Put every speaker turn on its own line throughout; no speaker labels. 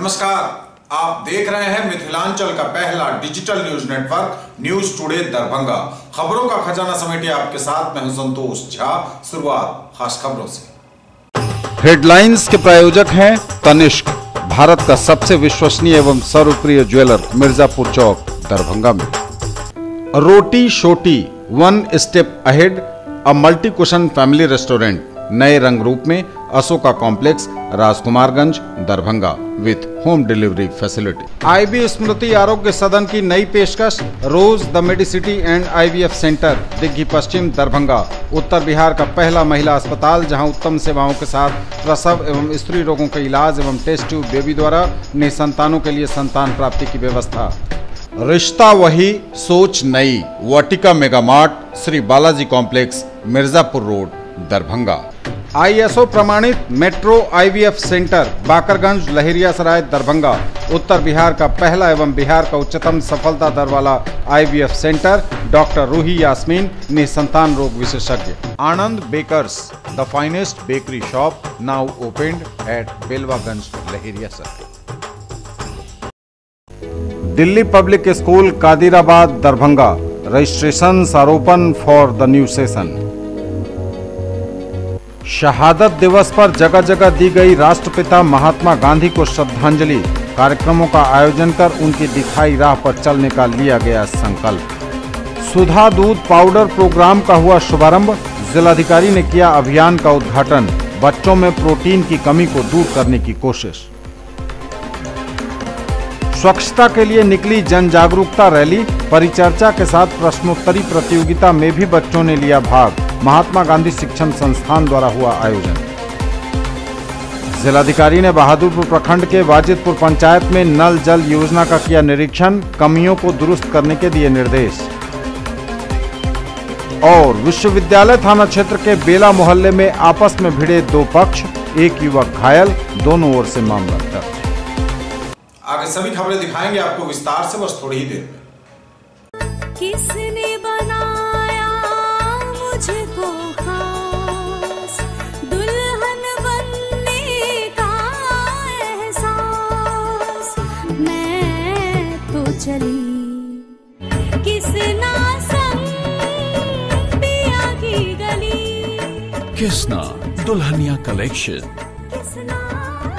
नमस्कार, आप देख रहे हैं मिथिलांचल का पहला digital news network news today Darbhanga. खबरों का खजाना समेटे आपके साथ मैं हूं संतोष झा। शुरुआत खास खबरों से।
हेडलाइंस के प्रायोजक हैं तनिष्क, भारत का सबसे विश्वसनीय एवं सर्वप्रिय ज्वेलर, मिर्जापुर चौक, दरभंगा में। रोटी शोटी, one step ahead, a multi cuisine family restaurant, नए रंग रूप में, Ashoka complex, Rajkumarganj, Darbhanga, with home delivery facility. IB Smriti Arogya Sadan की नई पेशकश, rose the medicity and IVF centre, Digghi Paschim, Darbhanga, उत्तर बिहार का पहला महिला अस्पताल जहां उत्तम सेवाओं के साथ प्रसव एवं स्त्री रोगों का इलाज एवं टेस्ट ट्यूब बेबी द्वारा निसंतानों के लिए संतान प्राप्ति की व्यवस्था। रिश्ता वही, सोच नई, Vatika mega mart, Shri Balaji complex, Mirzapur road, Darbhanga. ISO प्रमाणित metro IVF centre, Bakarganj, Laheriasarai, Darbhanga, उत्तर बिहार का पहला एवं बिहार का उच्चतम सफलता दर वाला IVF centre, doctor Ruhi Yasmin, निसंतान रोग विशेषज्ञ। Anand bakers, the finest bakery shop, now opened at Belwaganj, Laheriasarai. Delhi public school, Kadirabad, Darbhanga, registration are open for the new session. शहादत दिवस पर जगह जगह दी गई राष्ट्रपिता महात्मा गांधी को श्रद्धांजलि, कार्यक्रमों का आयोजन कर उनकी दिखाई राह पर चलने का लिया गया संकल्प। सुधा दूध पाउडर प्रोग्राम का हुआ शुभारंभ, जिलाधिकारी ने किया अभियान का उद्घाटन, बच्चों में प्रोटीन की कमी को दूर करने की कोशिश। स्वच्छता के लिए निकली जन जागरूकता रैली, परिचर्चा के साथ प्रश्नोत्तरी प्रतियोगिता में भी बच्चों ने लिया भाग, महात्मा गांधी शिक्षण संस्थान द्वारा हुआ आयोजन। जिलाधिकारी ने बहादुरपुर प्रखंड के वाजिदपुर पंचायत में नल जल योजना का किया निरीक्षण, कमियों को दुरुस्त करने के दिए निर्देश। और विश्वविद्यालय थाना क्षेत्र के बेला मोहल्ले में आपस में भिड़े दो पक्ष, एक युवक घायल, दोनों ओर से मामला दर्ज।
आगे सभी खबरें दिखाएंगे आपको विस्तार से, बस थोड़ी ही देर में।
किसने बनाया मुझको खास, दुल्हन बनने का एहसास, मैं तो चली किसना संग पिया की गली।
किसना दुल्हनिया कलेक्शन,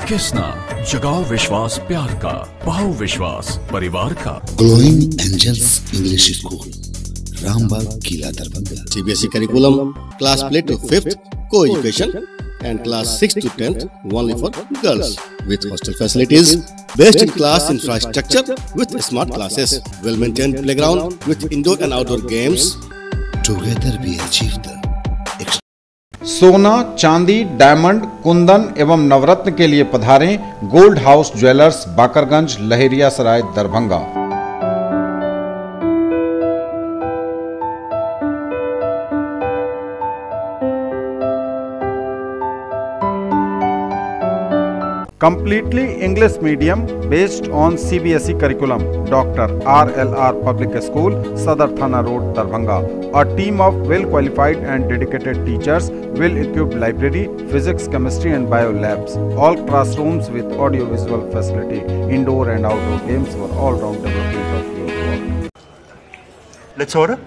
किसना जगाओ विश्वास प्यार का, पाओ विश्वास परिवार का।
Glowing angels English school, Rambagh, Qila, Darbhanga. CBSE curriculum, class play to 5th, co-education, and class 6th to 10th only for girls, with hostel facilities, best in class infrastructure with smart classes, well maintained playground with indoor and outdoor games. Together we achieve the
सोना, चांदी, diamond, Kundan एवं नवरत्न के लिए पधारें gold house jewellers, Bakarganj, Laheriasarai, Darbhanga. Completely English medium based on CBSE curriculum, Dr. RLR Public School, Sadar Thana Road, Darbhanga. A team of well-qualified and dedicated teachers, well-equipped library, physics, chemistry and bio labs. All classrooms with audio-visual facility, indoor and outdoor games for all-round development of your work.
Let's order.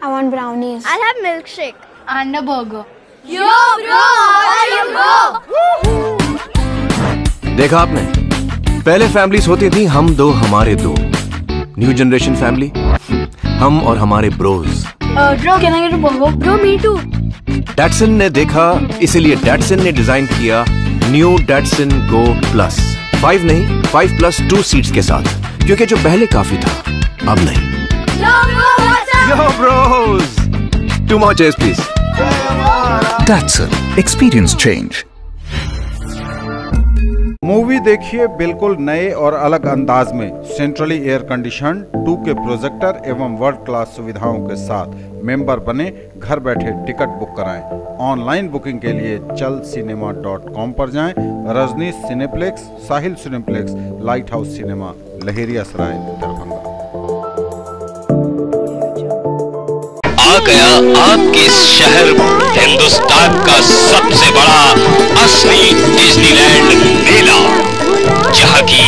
I want brownies.
I'll have milkshake
And a burger.
Yo bro, how are you bro?
देखा आपने, पहले families होती थी हम दो हमारे दो, new generation family, हम और हमारे bros.
Bro, can I get a burger?
Bro, me too.
Datsun ने देखा, इसीलिए डैटसन ने डिजाइन किया न्यू डैटसन गो प्लस। 5 नहीं, 5+2 सीट्स के साथ, क्योंकि जो पहले काफी था अब नहीं।
Yo bro, what's up?
Yo bros, 2 more chairs please.
Datsun, experience change.
Movie देखिए बिल्कुल नए और अलग अंदाज में, centrally air condition, 2K projector एवं वर्ल्ड क्लास सुविधाओं के साथ। मेंबर बने, घर बैठे टिकट बुक कराएं। ऑनलाइन बुकिंग के लिए chalcinema.com पर जाएं। Rajnish cineplex, Sahil cineplex, light house cinema, Laheriasarai, Darbhanga.
आ गया आपके शहर हिंदुस्तान का सबसे बड़ा असली डिज्नीलैंड मेला, जहां की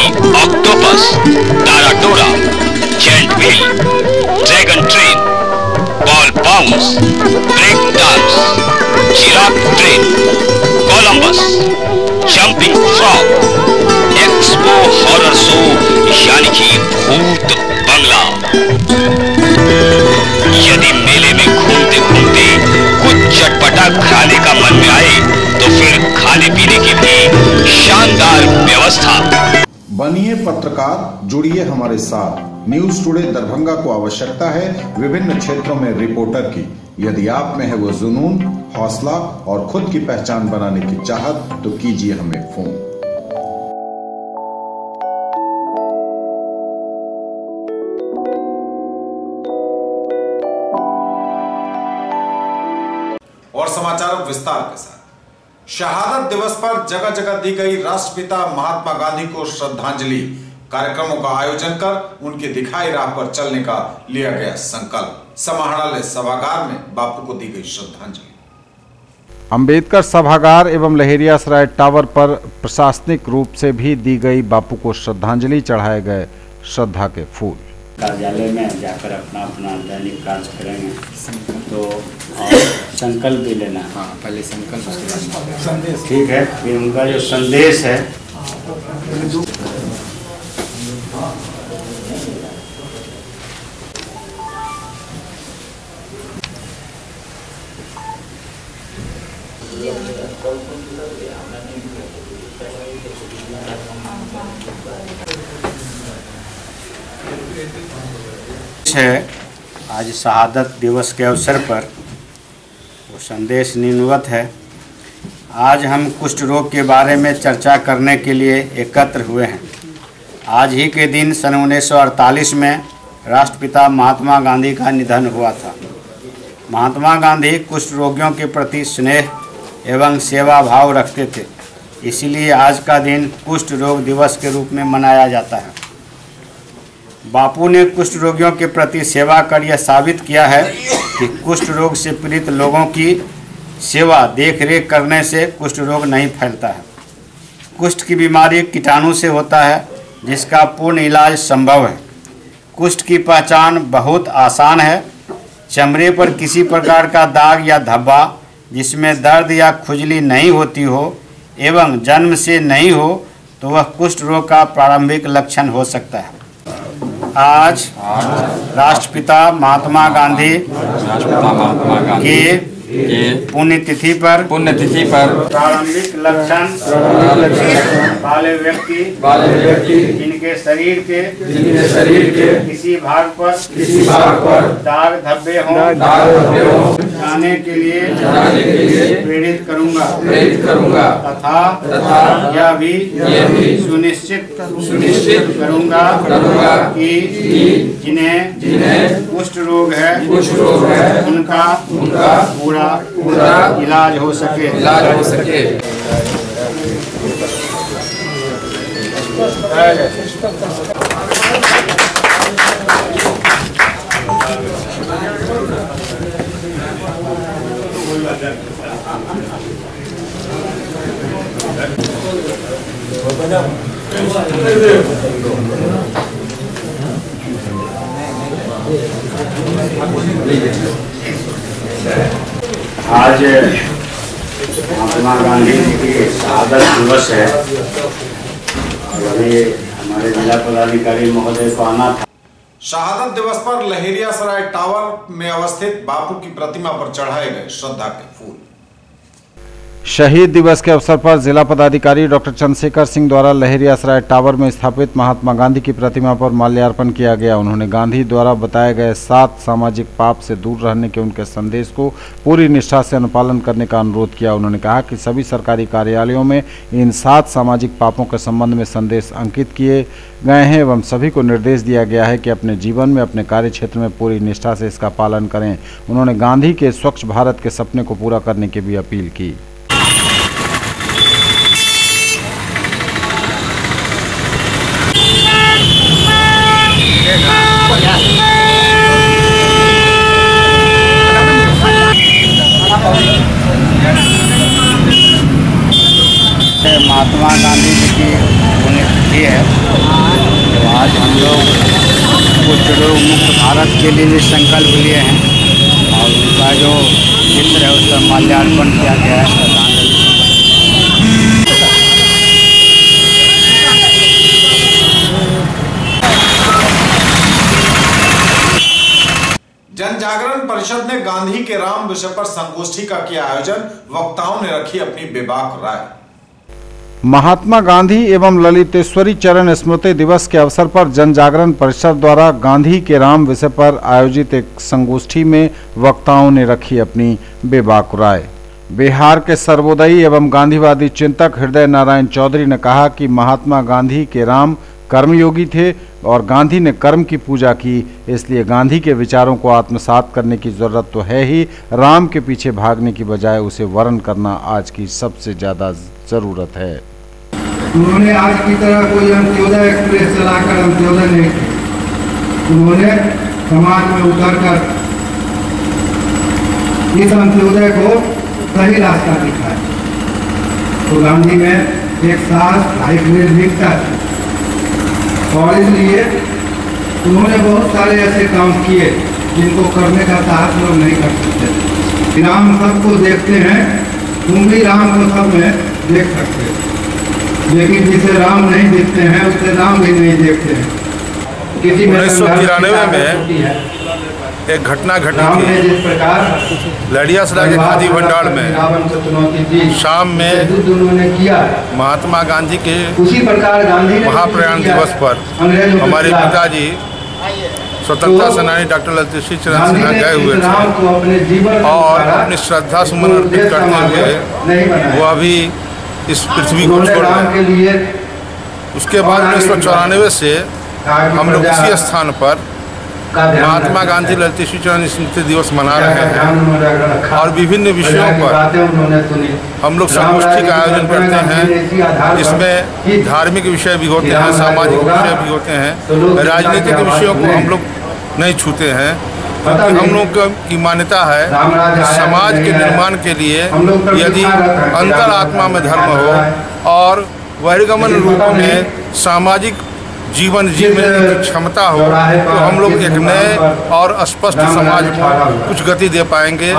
jumping frog, expo horror show यानी कि भूत बंगला। यदि मेले में घूमते घूमते कुछ चटपटा खाने का मन में आए तो फिर खाने पीने की भी शानदार व्यवस्था।
बनिए पत्रकार, जुड़िए हमारे साथ। न्यूज टुडे दरभंगा को आवश्यकता है विभिन्न क्षेत्रों में रिपोर्टर की। यदि आप में है वो जुनून, हौसला और खुद की पहचान बनाने की चाहत तो कीजिए हमें फोन।
और समाचार विस्तार के साथ। शहादत दिवस पर जगह जगह दी गई राष्ट्रपिता महात्मा गांधी को श्रद्धांजलि। कार्यक्रमों का आयोजन कर उनके दिखाई राह पर चलने का लिया गया संकल्प। समाहरणालय सभागार में बापू को दी गई श्रद्धांजलि।
अंबेडकर सभागार एवं लहेरियासराय टावर पर प्रशासनिक रूप से भी दी गई बापू को श्रद्धांजलि, चढ़ाए गए श्रद्धा के फूल।
कार्यालय में जाकर अपना अपना दैनिक कार्य करेंगे तो संकल्प भी लेना। हाँ, पहले संकल्प, ठीक है। फिर उनका जो संदेश है आज शहादत दिवस के अवसर पर वो संदेश निम्नवत है। आज हम कुष्ठ रोग के बारे में चर्चा करने के लिए एकत्र हुए हैं। आज ही के दिन सन 1948 में राष्ट्रपिता महात्मा गांधी का निधन हुआ था। महात्मा गांधी कुष्ठ रोगियों के प्रति स्नेह एवं सेवा भाव रखते थे, इसीलिए आज का दिन कुष्ठ रोग दिवस के रूप में मनाया जाता है। बापू ने कुष्ठ रोगियों के प्रति सेवा कर यह साबित किया है कि कुष्ठ रोग से पीड़ित लोगों की सेवा देख रेख करने से कुष्ठ रोग नहीं फैलता है। कुष्ठ की बीमारी कीटाणु से होता है जिसका पूर्ण इलाज संभव है। कुष्ठ की पहचान बहुत आसान है। चमड़े पर किसी प्रकार का दाग या धब्बा जिसमें दर्द या खुजली नहीं होती हो एवं जन्म से नहीं हो तो वह कुष्ठ रोग का प्रारंभिक लक्षण हो सकता है। आज राष्ट्रपिता महात्मा गांधी की पुण्यतिथि पर प्रारंभिक लक्षण वाले व्यक्ति जिनके शरीर के किसी भाग पर दाग धब्बे हों जाने के लिए प्रेरित करूंगा तथा यह भी सुनिश्चित करूंगा कि जिन्हें कुष्ठ रोग है उनका पूरा इलाज हो सके। आज महात्मा गांधी जी की शहादत दिवस है और अभी हमारे जिला पदाधिकारी महोदय को आना था।
शहादत दिवस पर लहेरियासराय टावर में अवस्थित बापू की प्रतिमा पर चढ़ाए गए श्रद्धा के फूल।
शहीद दिवस के अवसर पर जिला पदाधिकारी डॉक्टर चंद्रशेखर सिंह द्वारा लहेरियासराय टावर में स्थापित महात्मा गांधी की प्रतिमा पर माल्यार्पण किया गया। उन्होंने गांधी द्वारा बताए गए 7 सामाजिक पाप से दूर रहने के उनके संदेश को पूरी निष्ठा से अनुपालन करने का अनुरोध किया। उन्होंने कहा कि सभी सरकारी कार्यालयों में इन 7 सामाजिक पापों के संबंध में संदेश अंकित किए गए हैं एवं सभी को निर्देश दिया गया है कि अपने जीवन में अपने कार्य क्षेत्र में पूरी निष्ठा से इसका पालन करें। उन्होंने गांधी के स्वच्छ भारत के सपने को पूरा करने की भी अपील की।
महात्मा गांधी जी की पुण्यतिथि है तो आज हम लोग कुष्ठ रोग मुक्त भारत के लिए संकल्प लिए हैं और उनका जो चित्र है उसका माल्यार्पण किया गया है।
विषय पर संगोष्ठी का किया आयोजन, वक्ताओं ने रखी अपनी बेबाक राय।
महात्मा गांधी एवं ललितेश्वरी चरण स्मृति दिवस के अवसर पर जन जागरण परिषद द्वारा गांधी के राम विषय पर आयोजित एक संगोष्ठी में वक्ताओं ने रखी अपनी बेबाक राय। बिहार के सर्वोदयी एवं गांधीवादी चिंतक हृदय नारायण चौधरी ने कहा कि महात्मा गांधी के राम कर्मयोगी थे और गांधी ने कर्म की पूजा की, इसलिए गांधी के विचारों को आत्मसात करने की जरूरत तो है ही, राम के पीछे भागने की बजाय उसे वर्ण करना आज की सबसे ज्यादा जरूरत है।
उन्होंने आज की तरह कोई अंत्योदय एक्सप्रेस चलाकर अंत्योदय नहीं किया। उन्होंने समाज में उतरकर इस अंत्योदय को सही रास्ता दिखाया। तो गांधी में एक साहस, एक निर्भीकता थी और इसलिए उन्होंने बहुत सारे ऐसे काम किए जिनको करने का साहस लोग नहीं कर सकते। राम सबको देखते हैं, तुम भी राम को सब में देख सकते हो, लेकिन जिसे राम नहीं देखते हैं उससे राम भी नहीं देखते हैं।
1993 में एक घटना घटी थी लड़ियासराय के खादी भंडार में। शाम में महात्मा गांधी के महाप्रयाण दिवस पर हमारे पिताजी स्वतंत्रता सेनानी डॉक्टर ललितेश्वरी चरण सिन्हा गए हुए थे और अपनी श्रद्धा सुमन अर्पित करते हुए वो अभी इस पृथ्वी को छोड़ गए। उसके बाद 1994 से हम लोग इसी स्थान पर महात्मा गांधी ललितेश्वरी चरण स्मृति दिवस मना रहे हैं और विभिन्न विषयों पर हम लोग संगोष्ठी का आयोजन करते हैं। इसमें धार्मिक विषय भी होते हैं, सामाजिक विषय भी होते हैं, राजनीतिक विषयों को हम लोग नहीं छूते हैं, क्योंकि हम लोग की मान्यता है कि समाज के निर्माण के लिए यदि अंतरात्मा में धर्म हो और बहिर्गमन रूप में सामाजिक जीवन जीने की क्षमता हो तो हम लोग एक नए और स्पष्ट समाज को कुछ गति दे पाएंगे।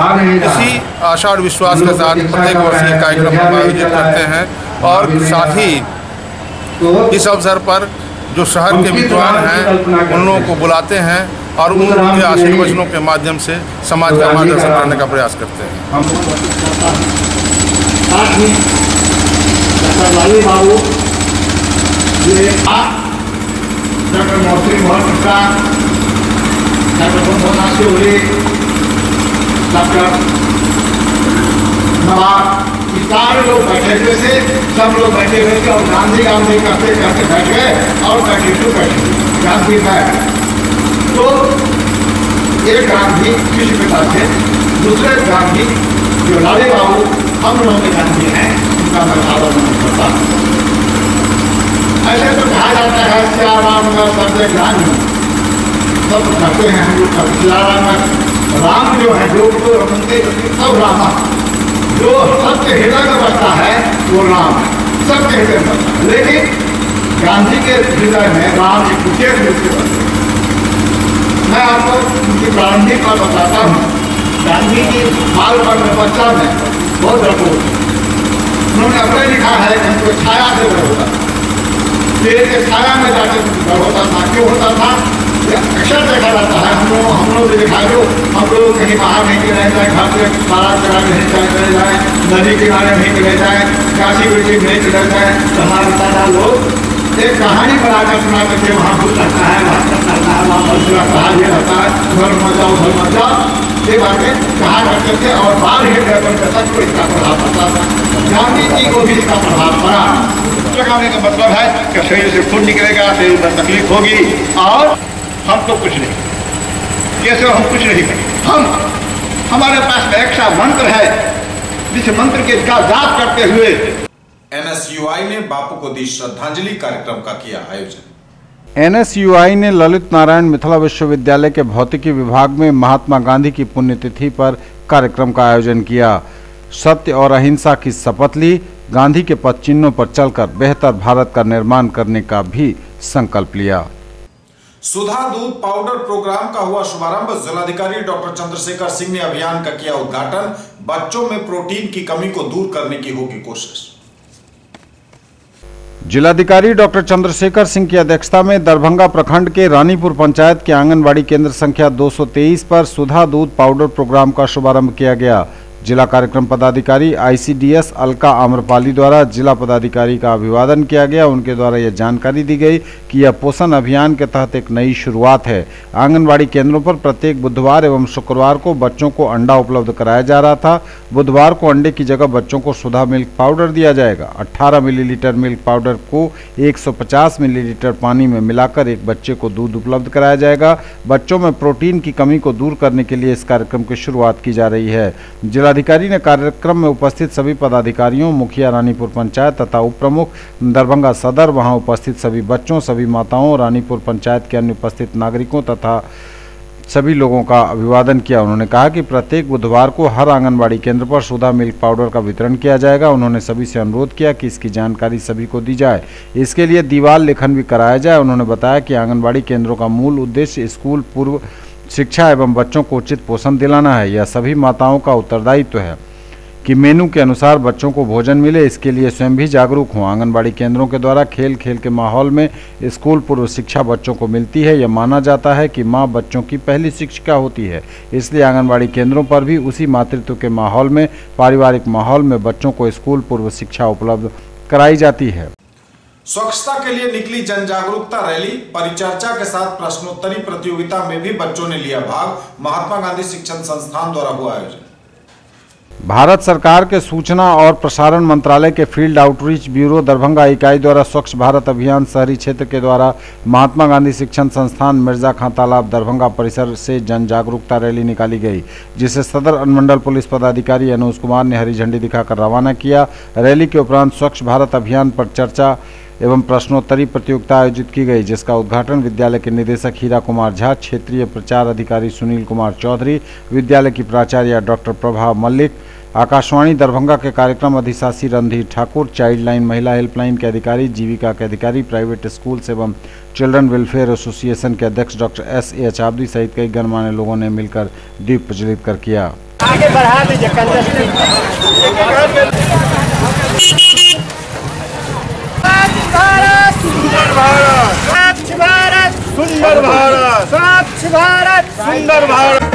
इसी आशा और विश्वास के साथ प्रत्येक वर्ष ये कार्यक्रम हम आयोजित करते हैं और साथ ही इस अवसर पर जो शहर के विद्वान हैं उन लोगों को बुलाते हैं और उनके आशीर्वचनों के माध्यम से समाज का मार्गदर्शन करने का प्रयास करते
हैं। डॉक्टर मौसरी मोहन प्रसाद, डॉक्टर बंधना शिवरी, डॉक्टर नवाब, ये सारे लोग बैठे हुए थे, सब लोग बैठे हुए थे और गांधी गांधी करते करते बैठ गए और बैठे गांधी बैठ। तो एक गांधी कृषि पिता थे, दूसरे गांधी जो लाली बाबू हम लोगों के गांधी हैं, उनका मैं आदर नहीं करता। ऐसे तो कहा जाता है सियाराम का सबसे ज्ञान सब कहते हैं हम लोग सियाराम राम जो है लोग तो उनके सब रामा जो सबके हृदय में बसता है वो राम सबके हृदय में बसता है। लेकिन गांधी के हृदय में राम एक विशेष रूप से बसते। मैं आपको उनकी प्रारंभिक बात बताता हूँ। गांधी की बालपन में बच्चा में बहुत डरपोक, उन्होंने अपने लिखा है कि हमको छाया से डर होता, पेड़ के छाया में जाकर डर होता था। क्यों होता था? अक्सर देखा जाता है, हम लोग भी दिखा दो, हम लोग कहीं बाहर नहीं चले जाए, घर से बारात करा नहीं चले जाए, नदी किनारे नहीं चले जाए, काशी विशी नहीं चले जाए, तो हमारे दादा लोग एक कहानी बनाकर सुना करके वहाँ भूत रहता है, वहाँ रहता है, वहाँ पर कहा भी रहता है, घर मत जाओ, घर मत जाओ, ये बातें कहा करते थे और बाल ही कर तक को इसका प्रभाव पड़ता था। गांधी जी को भी इसका प्रभाव पड़ा। लगाने का मतलब है कि शरीर से खून निकलेगा, शरीर में तकलीफ होगी और हम तो कुछ नहीं, कैसे हम कुछ नहीं करेंगे। हमारे पास में एक सा मंत्र है जिस मंत्र के जाप करते हुए
एनएसयूआई ने बापू को दी श्रद्धांजलि कार्यक्रम का किया आयोजन।
एनएसयूआई ने ललित नारायण मिथिला विश्वविद्यालय के भौतिकी विभाग में महात्मा गांधी की पुण्यतिथि पर कार्यक्रम का आयोजन किया। सत्य और अहिंसा की शपथ ली, गांधी के पद चिन्हों पर चलकर बेहतर भारत का निर्माण करने का भी संकल्प लिया।
सुधा दूध पाउडर प्रोग्राम का हुआ शुभारंभ। जिलाधिकारी डॉक्टर चंद्रशेखर सिंह ने अभियान का किया उद्घाटन। बच्चों में प्रोटीन की कमी को दूर करने की होगी कोशिश।
जिलाधिकारी डॉक्टर चंद्रशेखर सिंह की अध्यक्षता में दरभंगा प्रखंड के रानीपुर पंचायत के आंगनबाड़ी केंद्र संख्या 223 पर सुधा दूध पाउडर प्रोग्राम का शुभारंभ किया गया। जिला कार्यक्रम पदाधिकारी ICDS अलका आम्रपाली द्वारा जिला पदाधिकारी का अभिवादन किया गया। उनके द्वारा यह जानकारी दी गई कि यह पोषण अभियान के तहत एक नई शुरुआत है। आंगनबाड़ी केंद्रों पर प्रत्येक बुधवार एवं शुक्रवार को बच्चों को अंडा उपलब्ध कराया जा रहा था। बुधवार को अंडे की जगह बच्चों को सुधा मिल्क पाउडर दिया जाएगा। 18 मिलीलीटर मिल्क पाउडर को 150 मिलीलीटर पानी में मिलाकर एक बच्चे को दूध उपलब्ध कराया जाएगा। बच्चों में प्रोटीन की कमी को दूर करने के लिए इस कार्यक्रम की शुरुआत की जा रही है। जिलाधिकारी ने कार्यक्रम में उपस्थित सभी पदाधिकारियों, मुखिया रानीपुर पंचायत तथा उप प्रमुख दरभंगा सदर, वहां उपस्थित सभी बच्चों, सभी माताओं, रानीपुर पंचायत के अन्य उपस्थित नागरिकों तथा सभी लोगों का अभिवादन किया। उन्होंने कहा कि प्रत्येक बुधवार को हर आंगनबाड़ी केंद्र पर सुधा मिल्क पाउडर का वितरण किया जाएगा। उन्होंने सभी से अनुरोध किया कि इसकी जानकारी सभी को दी जाए, इसके लिए दीवार लेखन भी कराया जाए। उन्होंने बताया कि आंगनबाड़ी केंद्रों का मूल उद्देश्य स्कूल पूर्व शिक्षा एवं बच्चों को उचित पोषण दिलाना है। यह सभी माताओं का उत्तरदायित्व है कि मेनू के अनुसार बच्चों को भोजन मिले, इसके लिए स्वयं भी जागरूक हों। आंगनबाड़ी केंद्रों के द्वारा खेल खेल के माहौल में स्कूल पूर्व शिक्षा बच्चों को मिलती है। यह माना जाता है कि माँ बच्चों की पहली शिक्षिका होती है, इसलिए आंगनबाड़ी केंद्रों पर भी उसी मातृत्व के माहौल में, पारिवारिक माहौल में बच्चों को स्कूल पूर्व शिक्षा उपलब्ध कराई जाती है।
स्वच्छता के लिए निकली जन जागरूकता रैली, परिचर्चा के साथ प्रश्नोत्तरी प्रतियोगिता में भी बच्चों ने लिया भाग। महात्मा गांधी शिक्षण संस्थान द्वारा हुआ आयोजन।
भारत सरकार के सूचना और प्रसारण मंत्रालय के फील्ड आउटरीच ब्यूरो दरभंगा इकाई द्वारा स्वच्छ भारत अभियान शहरी क्षेत्र के द्वारा महात्मा गांधी शिक्षण संस्थान मिर्जा खां तालाब दरभंगा परिसर से जन जागरूकता रैली निकाली गई, जिसे सदर अनुमंडल पुलिस पदाधिकारी अनुज कुमार ने हरी झंडी दिखाकर रवाना किया। रैली के उपरांत स्वच्छ भारत अभियान पर चर्चा एवं प्रश्नोत्तरी प्रतियोगिता आयोजित की गई, जिसका उद्घाटन विद्यालय के निदेशक हीरा कुमार झा, क्षेत्रीय प्रचार अधिकारी सुनील कुमार चौधरी, विद्यालय की प्राचार्य डॉक्टर प्रभा मल्लिक, आकाशवाणी दरभंगा के कार्यक्रम अधिशासी रणधीर ठाकुर, चाइल्ड लाइन महिला हेल्पलाइन के अधिकारी, जीविका के अधिकारी, प्राइवेट स्कूल्स एवं चिल्ड्रन वेलफेयर एसोसिएशन के अध्यक्ष डॉक्टर SAH आबदी सहित कई गणमान्य लोगों ने मिलकर दीप प्रज्वलित कर किया।
आगे बढ़ा दीजिए। स्वच्छ भारत सुंदर भारत, स्वच्छ भारत सुंदर भारत।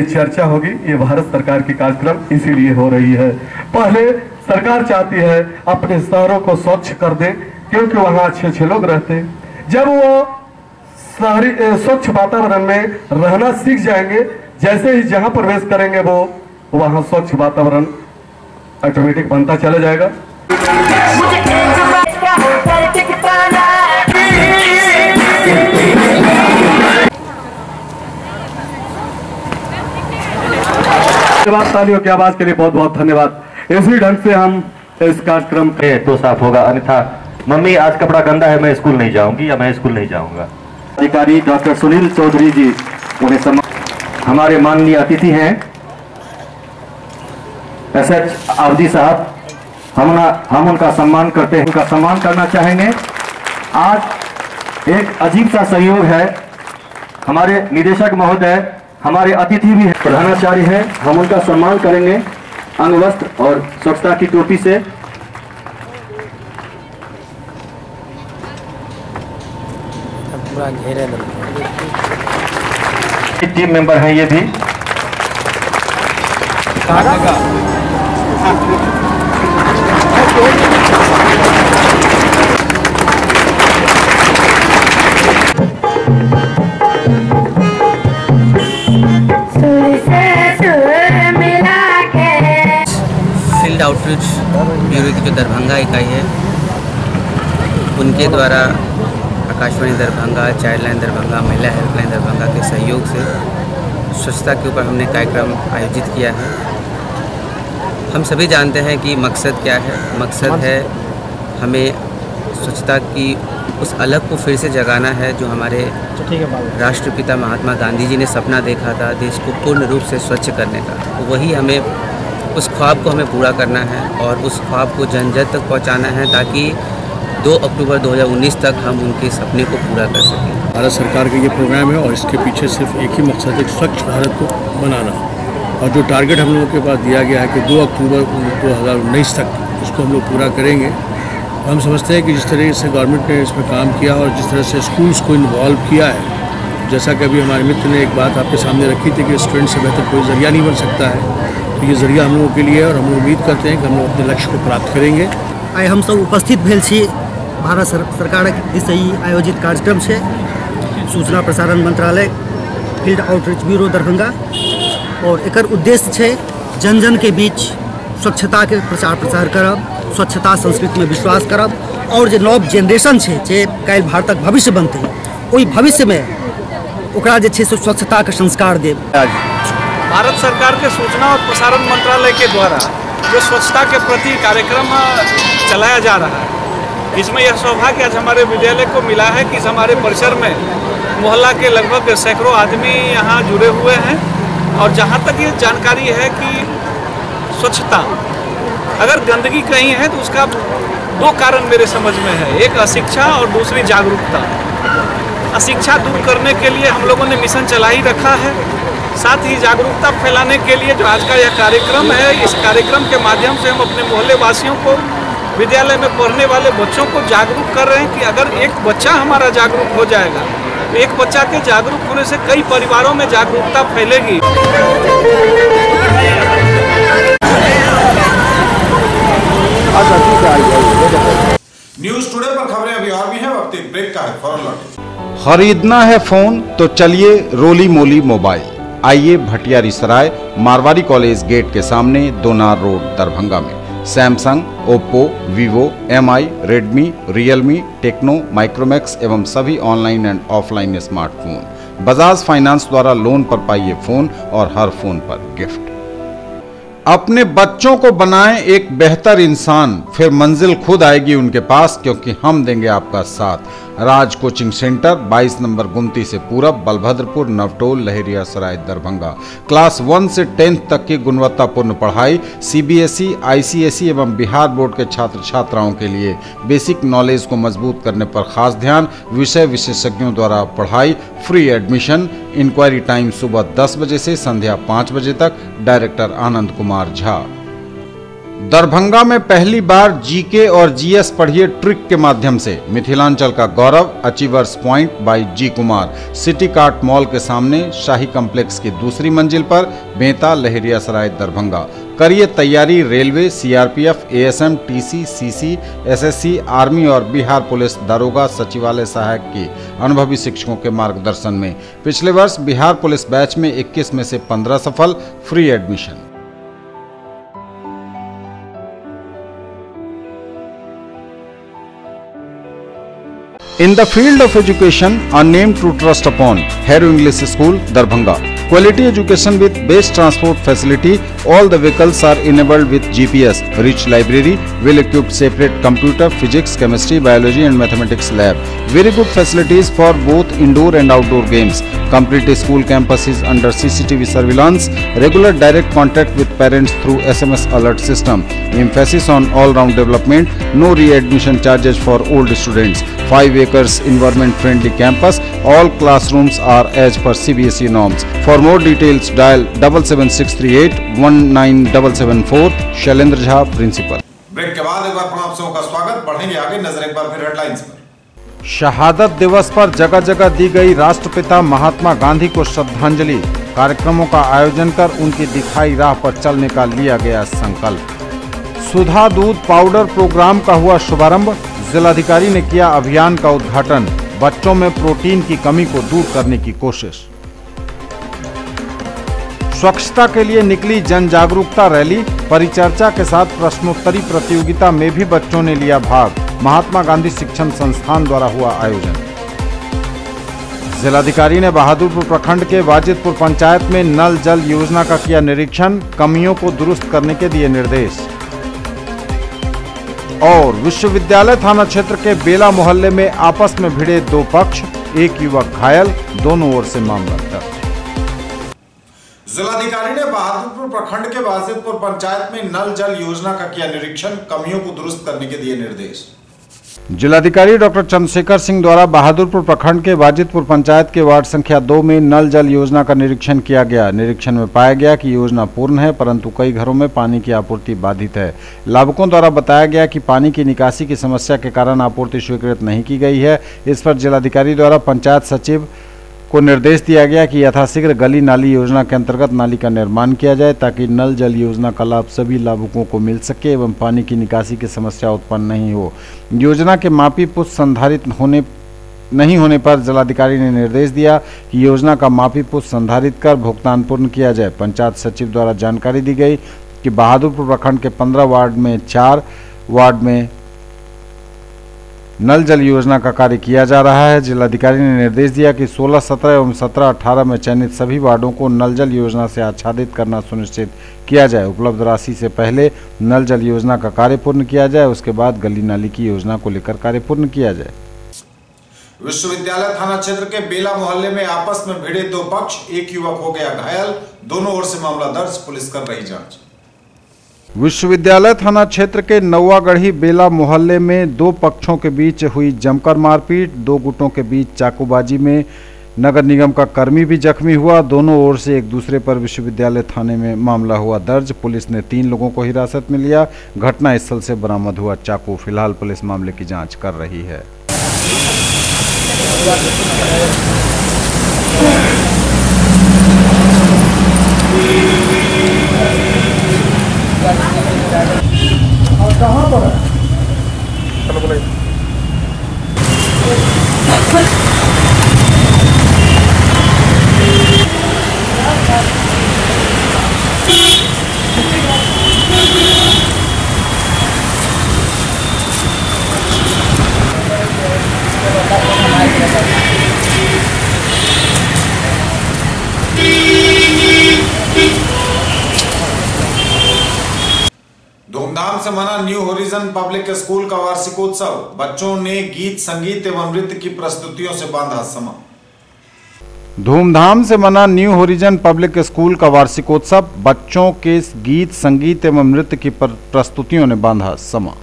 चर्चा होगी, ये भारत सरकार की कार्यक्रम इसीलिए हो रही है। पहले सरकार चाहती है अपने शहरों को स्वच्छ कर दे, क्योंकि वहाँ अच्छे लोग रहते हैं। जब वो शहरी स्वच्छ वातावरण में रहना सीख जाएंगे, जैसे ही जहाँ प्रवेश करेंगे वो वहाँ स्वच्छ वातावरण ऑटोमेटिक बनता चला जाएगा। तालियों की आवाज के लिए बहुत बहुत धन्यवाद। इसी ढंग से हम इस कार्यक्रम पे
तो साफ होगा, अन्यथा मम्मी आज कपड़ा गंदा है, मैं स्कूल नहीं जाऊंगी या मैं स्कूल नहीं जाऊंगा।
अधिकारी डॉक्टर सुनील चौधरी जी, उन्हें हमारे माननीय अतिथि हैं SH आबदी साहब, हम उनका सम्मान करते हैं, उनका सम्मान करना चाहेंगे। आज एक अजीब सा संयोग है, हमारे निदेशक महोदय हमारे अतिथि भी हैं, प्रधानाचार्य हैं, हम उनका सम्मान करेंगे अंग वस्त्र और स्वच्छता की टोपी से।
पूरा घेरे
टीम मेंबर हैं ये भी।
फील्ड आउटरीच ब्यूरो की जो दरभंगा इकाई है, उनके द्वारा आकाशवाणी दरभंगा, चाइल्ड लाइन दरभंगा, महिला हेल्पलाइन दरभंगा के सहयोग से स्वच्छता के ऊपर हमने कार्यक्रम आयोजित किया है। हम सभी जानते हैं कि मकसद क्या है। मकसद है हमें स्वच्छता की उस अलग को फिर से जगाना है, जो हमारे राष्ट्रपिता महात्मा गांधी जी ने सपना देखा था देश को पूर्ण रूप से स्वच्छ करने का। तो वही हमें, उस ख्वाब को हमें पूरा करना है और उस ख्वाब को जन जन तक पहुंचाना है, ताकि 2 अक्टूबर 2019 तक हम उनके सपने को पूरा कर सकें।
भारत सरकार का ये प्रोग्राम है और इसके पीछे सिर्फ एक ही मकसद है, स्वच्छ भारत को बनाना। और जो टारगेट हम लोगों के पास दिया गया है कि 2 अक्टूबर 2019 तक इसको हम लोग पूरा करेंगे। हम समझते हैं कि जिस तरह से गवर्नमेंट ने इसमें काम किया और जिस तरह से स्कूल्स को इन्वॉल्व किया है, जैसा कि अभी हमारे मित्र ने एक बात आपके सामने रखी थी कि स्टूडेंट से बेहतर कोई जरिया नहीं बन सकता है, तो ये जरिया हम लोगों के लिए है और हम लोग उम्मीद करते हैं कि हम लोग अपने लक्ष्य को प्राप्त करेंगे।
आइ हम सब उपस्थित भेल छी भारत सरकारक दिससँ ई आयोजित कार्यक्रम छै। सूचना प्रसारण मंत्रालय फील्ड आउटरीच ब्यूरो दरभंगा, और एकर उद्देश्य छै जन जन के बीच स्वच्छता के प्रचार प्रसार करब, स्वच्छता संस्कृति में विश्वास करब, और जो नव जेनरेशन छै जे काल्हि भारतक भविष्य बनतै, ओहि भविष्य में ओकरा जे छै से स्वच्छता के संस्कार देब।
भारत सरकार के सूचना और प्रसारण मंत्रालय के द्वारा जो स्वच्छता के प्रति कार्यक्रम चलाया जा रहा है, इसमें यह सौभाग्य आज हमारे विद्यालय को मिला है कि हमारे परिसर में मोहल्ला के लगभग सैकड़ों आदमी यहाँ जुड़े हुए हैं। और जहाँ तक ये जानकारी है कि स्वच्छता, अगर गंदगी कहीं है तो उसका 2 कारण मेरे समझ में है, एक अशिक्षा और दूसरी जागरूकता। अशिक्षा दूर करने के लिए हम लोगों ने मिशन चला ही रखा है, साथ ही जागरूकता फैलाने के लिए जो आज का यह कार्यक्रम है, इस कार्यक्रम के माध्यम से हम अपने मोहल्ले वासियों को, विद्यालय में पढ़ने वाले बच्चों को जागरूक कर रहे हैं कि अगर एक बच्चा हमारा जागरूक हो जाएगा तो एक बच्चा के जागरूक होने से कई परिवारों में जागरूकता फैलेगी।
न्यूज टुडे पर खबरें अभी और भी हैं, वक्त एक ब्रेक का है, फौरन लौटें।
खरीदना है फोन तो चलिए रोली मोली मोबाइल। आइए भटियारी सराय मारवाड़ी कॉलेज गेट के सामने दोनार रोड दरभंगा में Samsung, Oppo, Vivo, Mi, Redmi, Realme, Tecno, Micromax एवं सभी online and offline smartphone Bajaj finance द्वारा लोन पर पाइए फोन और हर फोन पर गिफ्ट। अपने बच्चों को बनाएं एक बेहतर इंसान, फिर मंजिल खुद आएगी उनके पास, क्योंकि हम देंगे आपका साथ। राज कोचिंग सेंटर 22 नंबर गुमती से पूरब, बलभद्रपुर, नवटोल, लहेरिया सराय, दरभंगा। क्लास 1 से 10th तक की गुणवत्तापूर्ण पढ़ाई, सीबीएसई, आईसीएसई एवं बिहार बोर्ड के छात्र छात्राओं के लिए बेसिक नॉलेज को मजबूत करने पर खास ध्यान। विषय विशेषज्ञों द्वारा पढ़ाई, फ्री एडमिशन। इंक्वायरी टाइम सुबह 10 बजे से संध्या 5 बजे तक। डायरेक्टर आनंद कुमार झा। दरभंगा में पहली बार जीके और जीएस पढ़िए ट्रिक के माध्यम से मिथिलांचल का गौरव। Achievers point by G Kumar, city cart mall के सामने, शाही कॉम्प्लेक्स की दूसरी मंजिल पर, बेंता, लहेरिया सराय, दरभंगा। करिए तैयारी railway, CRPF, ASM, TC, CC, SSC, army और बिहार पुलिस दारोगा सचिवालय सहायक के अनुभवी शिक्षकों के मार्गदर्शन में। पिछले वर्ष बिहार पुलिस बैच में 21 में से 15 सफल। Free admission. In the field of education, a name to trust upon, Hero English School, Darbhanga. Quality education with best transport facility. All the vehicles are enabled with GPS. Rich library, well-equipped separate computer, physics, chemistry, biology and mathematics lab. Very good facilities for both indoor and outdoor games. Complete school campus is under CCTV surveillance. Regular direct contact with parents through SMS alert system. Emphasis on all-round development. No re-admission charges for old students. 5 acres environment-friendly campus. All classrooms are as per CBSE norms. For more details, dial 77638 19774. Shailendra Jha, principal.
Break के बाद एक बार पुनः आप सबका स्वागत। बढ़ेंगे आगे, नजर एक बार फिर हेडलाइंस पर।
शहादत दिवस पर जगह जगह दी गई राष्ट्रपिता महात्मा गांधी को श्रद्धांजलि। कार्यक्रमों का आयोजन कर उनकी दिखाई राह पर चलने का लिया गया संकल्प। सुधा दूध पाउडर प्रोग्राम का हुआ शुभारंभ। जिलाधिकारी ने किया अभियान का उद्घाटन। बच्चों में प्रोटीन की कमी को दूर करने की कोशिश। स्वच्छता के लिए निकली जन जागरूकता रैली। परिचर्चा के साथ प्रश्नोत्तरी प्रतियोगिता में भी बच्चों ने लिया भाग। महात्मा गांधी शिक्षण संस्थान द्वारा हुआ आयोजन। जिलाधिकारी ने बहादुरपुर प्रखंड के वाजिदपुर पंचायत में नल जल योजना का किया निरीक्षण। कमियों को दुरुस्त करने के दिए निर्देश। और विश्वविद्यालय थाना क्षेत्र के बेला मोहल्ले में आपस में भिड़े 2 पक्ष, एक युवक घायल, दोनों ओर से मामला दर्ज।
जिलाधिकारी ने बहादुरपुर प्रखंड के वाजिदपुर पंचायत में नल जल योजना का किया निरीक्षण। कमियों को दुरुस्त करने के दिए निर्देश।
जिलाधिकारी डॉक्टर चंद्रशेखर सिंह द्वारा बहादुरपुर प्रखंड के वाजिदपुर पंचायत के वार्ड संख्या 2 में नल जल योजना का निरीक्षण किया गया। निरीक्षण में पाया गया कि योजना पूर्ण है, परंतु कई घरों में पानी की आपूर्ति बाधित है। लाभुकों द्वारा बताया गया कि पानी की निकासी की समस्या के कारण आपूर्ति स्वीकृत नहीं की गई है। इस पर जिलाधिकारी द्वारा पंचायत सचिव को निर्देश दिया गया कि यथाशीघ्र गली नाली योजना के अंतर्गत नाली का निर्माण किया जाए, ताकि नल जल योजना का लाभ सभी लाभुकों को मिल सके एवं पानी की निकासी की समस्या उत्पन्न नहीं हो। योजना के मापी पुष्प संधारित नहीं होने पर जिलाधिकारी ने निर्देश दिया कि योजना का मापी पुष्प संधारित कर भुगतान पूर्ण किया जाए। पंचायत सचिव द्वारा जानकारी दी गई कि बहादुरपुर प्रखंड के 15 वार्ड में 4 वार्ड में नल जल योजना का कार्य किया जा रहा है। जिलाधिकारी ने निर्देश दिया कि 16, 17 एवं 17, 18 में चयनित सभी वार्डों को नल जल योजना से आच्छादित करना सुनिश्चित किया जाए। उपलब्ध राशि से पहले नल जल योजना का कार्य पूर्ण किया जाए, उसके बाद गली नाली की योजना को लेकर कार्य पूर्ण किया जाए।
विश्वविद्यालय थाना क्षेत्र के बेला मोहल्ले में आपस में भिड़े दो पक्ष, एक युवक हो गया घायल। दोनों ओर से मामला दर्ज, पुलिस कर रही जांच।
विश्वविद्यालय थाना क्षेत्र के नौवागढ़ी बेला मोहल्ले में दो पक्षों के बीच हुई जमकर मारपीट। दो गुटों के बीच चाकूबाजी में नगर निगम का कर्मी भी जख्मी हुआ। दोनों ओर से एक दूसरे पर विश्वविद्यालय थाने में मामला हुआ दर्ज। पुलिस ने 3 लोगों को हिरासत में लिया। घटना स्थल से बरामद हुआ चाकू। फिलहाल पुलिस मामले की जांच कर रही है।
और कहाँ पर है?
धूमधाम से मना न्यू होरिजन पब्लिक स्कूल का वार्षिकोत्सव। बच्चों ने गीत, संगीत एवं नृत्य की प्रस्तुतियों से बांधा समा।
धूमधाम से मना न्यू होरिजन पब्लिक स्कूल का वार्षिकोत्सव। बच्चों के गीत, संगीत एवं नृत्य की प्रस्तुतियों ने बांधा समा।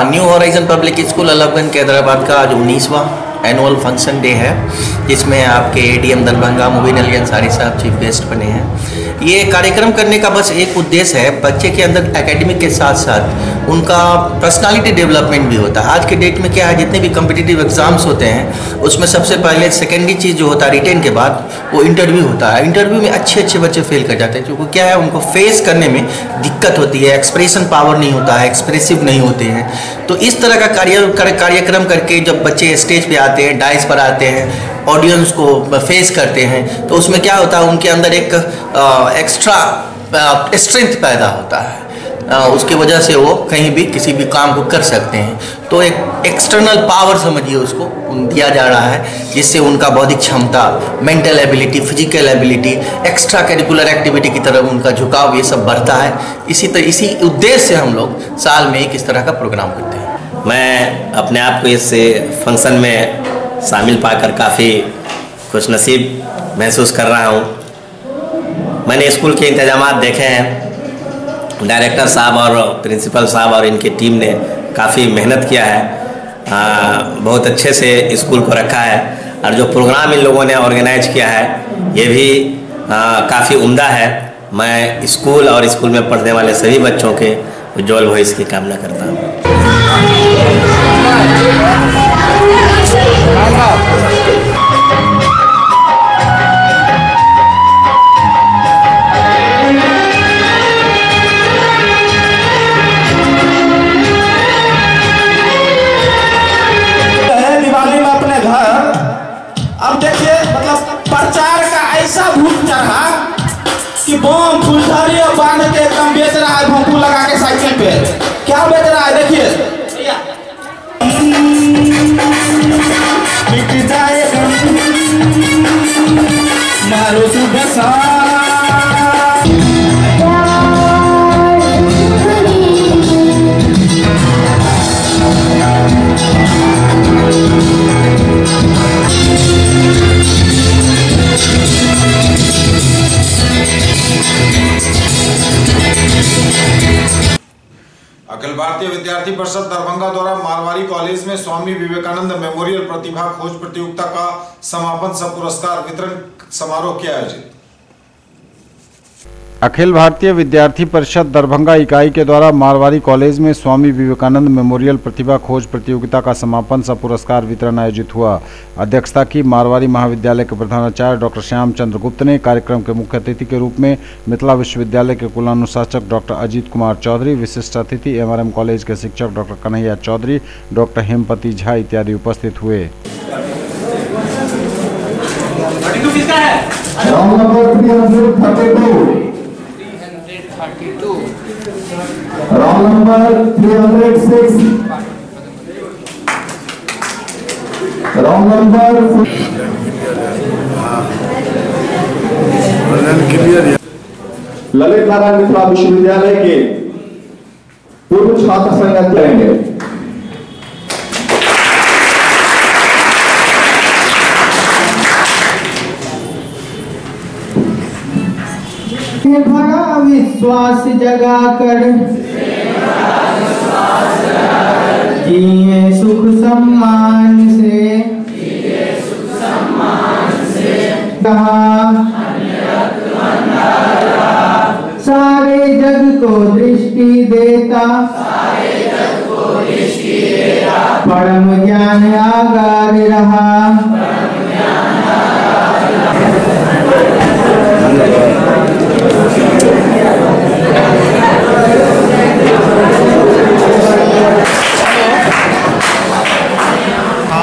New horizon public school Allahganj के हैदराबाद का आज 19वां एनुअल फंक्शन डे है, जिसमें आपके एडीएम दरभंगा मुबीन अली अंसारी साहब चीफ गेस्ट बने हैं। ये कार्यक्रम करने का बस एक उद्देश्य है, बच्चे के अंदर एकेडमिक के साथ साथ उनका पर्सनालिटी डेवलपमेंट भी होता है। आज के डेट में क्या है, जितने भी कम्पिटिटिव एग्जाम्स होते हैं उसमें सबसे पहले सेकेंडरी चीज़ जो होता है रिटेन के बाद वो इंटरव्यू होता है। इंटरव्यू में अच्छे बच्चे फेल कर जाते हैं, क्योंकि क्या है उनको फेस करने में दिक्कत होती है, एक्सप्रेशन पावर नहीं होता है, एक्सप्रेसिव नहीं होते हैं। तो इस तरह का कार्यक्रम करके जब बच्चे स्टेज पे आते हैं, डाइस पर आते हैं, ऑडियंस को फेस करते हैं, तो उसमें क्या होता है उनके अंदर एक एक्स्ट्रा स्ट्रेंथ पैदा होता है। उसकी वजह से वो कहीं भी किसी भी काम को कर सकते हैं। तो एक एक्सटर्नल पावर समझिए उसको दिया जा रहा है, जिससे उनका बौद्धिक क्षमता, mental ability, physical ability, extra curricular activity की तरफ उनका झुकाव ये सब बढ़ता है। इसी उद्देश्य से हम लोग साल में एक इस तरह का प्रोग्राम करते हैं।
मैं अपने आप को इस फंक्शन में शामिल पाकर काफ़ी खुशनसीब महसूस कर रहा हूँ। मैंने स्कूल के इंतजामात देखे हैं, डायरेक्टर साहब और प्रिंसिपल साहब और इनकी टीम ने काफ़ी मेहनत किया है, बहुत अच्छे से स्कूल को रखा है, और जो प्रोग्राम इन लोगों ने ऑर्गेनाइज किया है ये भी काफ़ी उम्दा है। मैं स्कूल और स्कूल में पढ़ने वाले सभी बच्चों के उज्ज्वल भविष्य की कामना करता हूँ।
दिवाली में अपने घर, अब देखिए मतलब प्रचार का ऐसा भूत चढ़ा कि बम फुलझड़ी बांध के एकदम बेच रहा है, भोंपू लगा के साइकिल पे। क्या बेच रहा है देखिए, मिट जाए मारो सुबह
अखिल भारतीय विद्यार्थी परिषद दरभंगा द्वारा मारवाड़ी कॉलेज में स्वामी विवेकानंद मेमोरियल प्रतिभा खोज प्रतियोगिता का समापन सह पुरस्कार वितरण समारोह किया आयोजित।
अखिल भारतीय विद्यार्थी परिषद दरभंगा इकाई के द्वारा मारवाड़ी कॉलेज में स्वामी विवेकानंद मेमोरियल प्रतिभा खोज प्रतियोगिता का समापन सह पुरस्कार वितरण आयोजित हुआ। अध्यक्षता की मारवाड़ी महाविद्यालय के प्रधानाचार्य डॉक्टर श्याम चंद्र गुप्त ने। कार्यक्रम के मुख्य अतिथि के रूप में मिथिला विश्वविद्यालय के कुलानुशासक डॉक्टर अजीत कुमार चौधरी, विशिष्ट अतिथि MRM कॉलेज के शिक्षक डॉक्टर कन्हैया चौधरी, डॉक्टर हेमपति झा इत्यादि उपस्थित हुए।
Roll number 306. Roll number Lalit Narayan Mithila विश्वविद्यालय के पूर्व छात्र संघ करेंगे।
भगा विश्वास जगा कर जिए सुख सम्मान से कहा सारे जग को दृष्टि देता परम ज्ञान आगार रहा।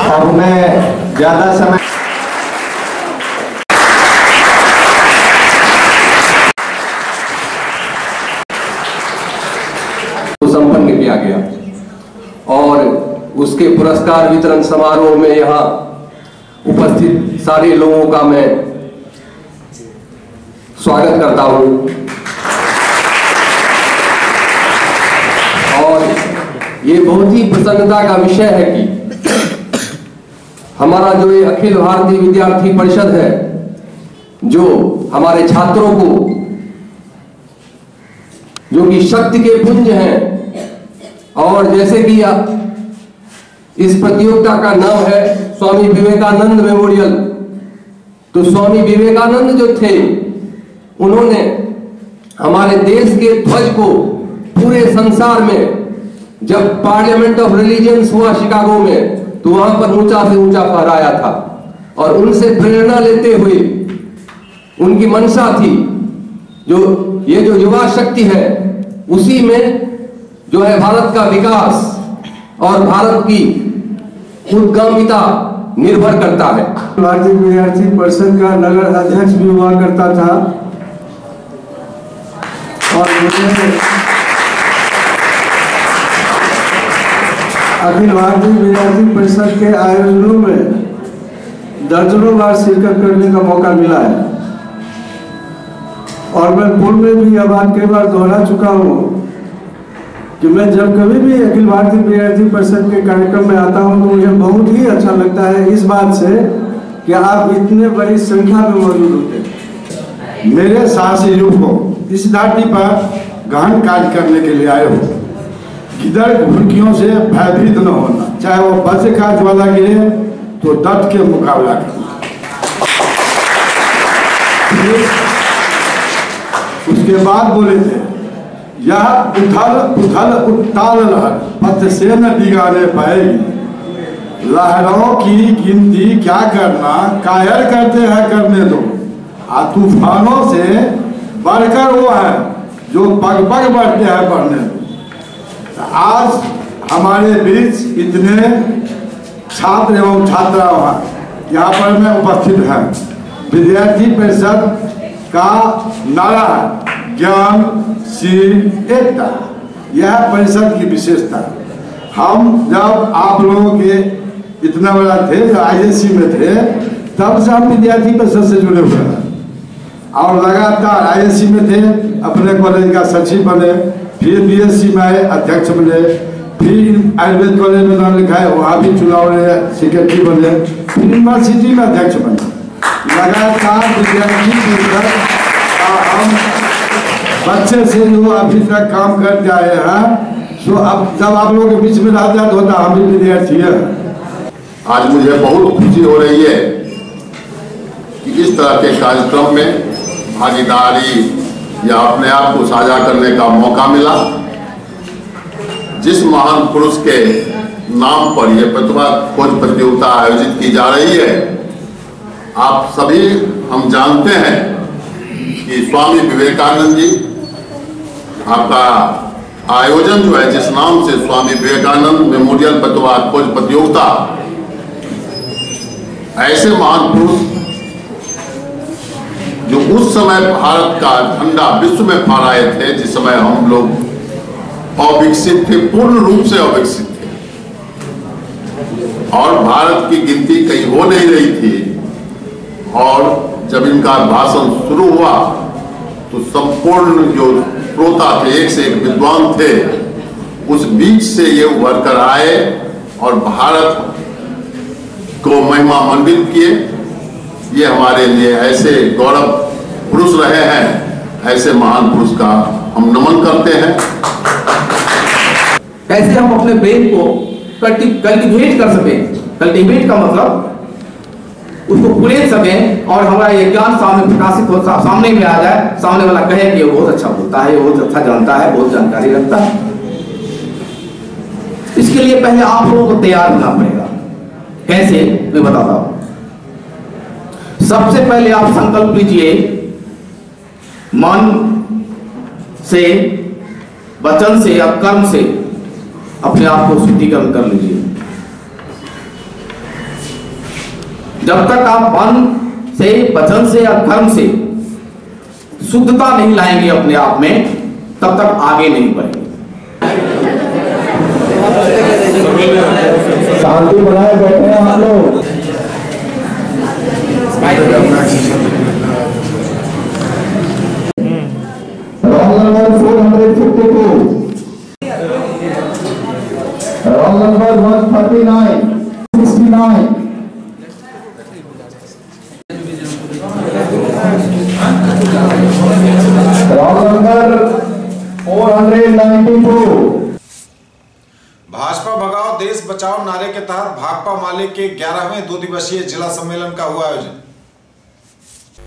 और मैं ज्यादा समय
संपन्न किया गया और उसके पुरस्कार वितरण समारोह में यहाँ उपस्थित सारे लोगों का मैं स्वागत करता हूँ। और ये बहुत ही प्रसन्नता का विषय है कि हमारा जो ये अखिल भारतीय विद्यार्थी परिषद है, जो हमारे छात्रों को, जो कि शक्ति के पुंज हैं, और जैसे कि इस प्रतियोगिता का नाम है स्वामी विवेकानंद मेमोरियल, तो स्वामी विवेकानंद जो थे, उन्होंने हमारे देश के ध्वज को पूरे संसार में, जब पार्लियामेंट ऑफ रिलीजियंस हुआ शिकागो में, तो वहां पर ऊंचा से ऊंचा फहराया था। और उनसे प्रेरणा लेते हुए उनकी मंशा थी, जो ये जो युवा शक्ति है, उसी में जो है भारत का विकास और भारत की उद्गामिता निर्भर करता है।
भारतीय विद्यार्थी परिषद का नगर अध्यक्ष भी हुआ करता था और मुझे अखिल भारतीय विद्यार्थी परिषद के आयोजनों में दर्जनों बार शिरकत करने का मौका मिला है। और मैं पूर्व में भी यह बात कई बार दोहरा चुका हूँ कि मैं जब कभी भी अखिल भारतीय विद्यार्थी परिषद के कार्यक्रम में आता हूँ तो मुझे बहुत ही अच्छा लगता है, इस बात से कि आप इतने बड़ी संख्या में मौजूद होते हैं।
मेरे साहसी युग को इस धरती पर गहन कार्य करने के लिए आए हो। गिदड़ घुड़कियों से भयभीत न होना, चाहे वो वज्र का ज्वाला गिरे तो डट के मुकाबला करना। उसके बाद बोले थे, यह उथल उथल उत्ताल लहर पथ से न बिगाड़े पाएगी। लहरों की गिनती क्या करना, कायर करते हैं करने दो। तूफानों से बढ़कर वो है जो पग पग बढ़ते हैं बढ़ने दो। आज हमारे बीच इतने छात्र एवं छात्रा यहाँ पर में उपस्थित हैं। विद्यार्थी परिषद का नारा है ज्ञान, शील, एकता। यह परिषद की विशेषता। हम जब आप लोगों के इतना बड़ा थे, जब ISC में थे, तब से हम विद्यार्थी परिषद से जुड़े हुए हैं और लगातार ISC में थे, अपने कॉलेज का सचिव बने, फिर BSc में आए, अध्यक्ष बने, फिर आयुर्वेद कॉलेज में नाम लिखा है, वहाँ भी चुनाव रहे, सेक्रेटरी बने, फिर यूनिवर्सिटी में अध्यक्ष बने। लगातार विद्यार्थी परिषद हम बच्चे से जो अभी तक काम करते आए हैं,
तो अब जब आप लोगों के बीच में राजनीति होता, हम भी विद्यार्थी है।
आज मुझे बहुत खुशी हो रही है कि इस तरह के कार्यक्रम में भागीदारी या अपने आप को साझा करने का मौका मिला। जिस महान पुरुष के नाम पर यह प्रतिभा खोज प्रतियोगिता आयोजित की जा रही है, आप सभी हम जानते हैं कि स्वामी विवेकानंद जी, आपका आयोजन जो है जिस नाम से स्वामी विवेकानंद मेमोरियल प्रतिभा खोज प्रतियोगिता, ऐसे महान पुरुष जो उस समय भारत का झंडा विश्व में फहराए थे, जिस समय हम लोग अविकसित थे, पूर्ण रूप से अविकसित थे और भारत की गिनती कहीं हो नहीं रही थी। और जब इनका भाषण शुरू हुआ तो संपूर्ण जो श्रोता थे, एक से एक विद्वान थे, उस बीच से ये उभर कर आए और भारत को महिमा मंडित किए। ये हमारे लिए ऐसे गौरव पुरुष रहे हैं, ऐसे महान पुरुष का हम नमन करते हैं।
कैसे हम अपने ब्रेन को कल्टीवेट कर सकें, कल्टीवेट का मतलब उसको पुरेद सकें और हमारा ये ज्ञान सामने प्रकाशित हो, सामने में आ जाए, सामने वाला कहे कि ये बहुत अच्छा बोलता है, ये बहुत अच्छा जानता है, बहुत जानकारी रखता है। इसके लिए पहले आप लोगों को तैयार होना पड़ेगा। कैसे, मैं बताता हूं। सबसे पहले आप संकल्प लीजिए, मन से, वचन से या कर्म से अपने आप को शुद्धिकरण कर लीजिए। जब तक आप मन से, वचन से या कर्म से शुद्धता नहीं लाएंगे अपने आप में, तब तक आगे नहीं बढ़ेंगे।
शांति बनाए बैठे हैं हम लोग। Roll number 452, roll number 139, 69, roll number 492।
Bhajpa भगाओ देश बचाओ नारे के तहत भाकपा माले के 11वें 2 दिवसीय जिला सम्मेलन का हुआ आयोजन।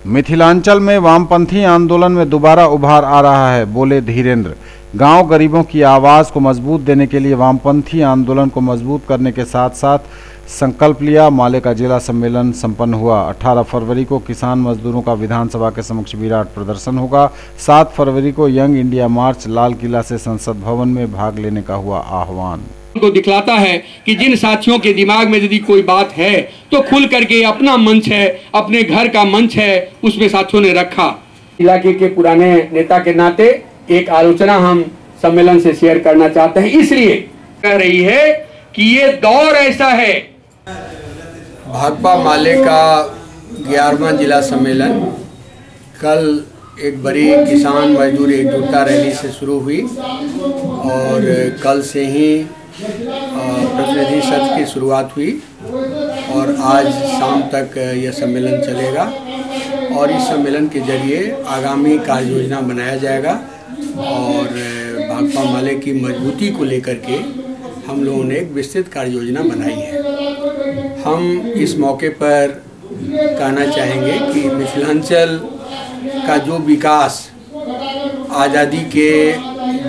मिथिलांचल में वामपंथी आंदोलन में दोबारा उभार आ रहा है, बोले धीरेन्द्र। गांव गरीबों की आवाज को मजबूत देने के लिए वामपंथी आंदोलन को मजबूत करने के साथ साथ संकल्प लिया। माले का जिला सम्मेलन संपन्न हुआ। 18 फरवरी को किसान मजदूरों का विधानसभा के समक्ष विराट प्रदर्शन होगा। 7 फरवरी को यंग इंडिया मार्च लाल किला से संसद भवन में भाग लेने का हुआ आह्वान।
को दिखलाता है कि जिन साथियों के दिमाग में यदि कोई बात है तो खुल करके अपना मंच है, अपने घर का मंच है, उसमें साथियों ने रखा। इलाके के पुराने नेता के नाते एक आलोचना हम सम्मेलन से शेयर करना चाहते हैं, इसलिए कह रही है कि ये दौर ऐसा है।
भाकपा माले का 11वां जिला सम्मेलन कल एक बड़ी किसान मजदूर एकजुटता रैली से शुरू हुई और कल से ही प्रतिनिधि सत्र की शुरुआत हुई और आज शाम तक यह सम्मेलन चलेगा और इस सम्मेलन के जरिए आगामी कार्य योजना बनाया जाएगा और भाकपा माले की मजबूती को लेकर के हम लोगों ने एक विस्तृत कार्य योजना बनाई है। हम इस मौके पर कहना चाहेंगे कि मिथिलांचल का जो विकास आज़ादी के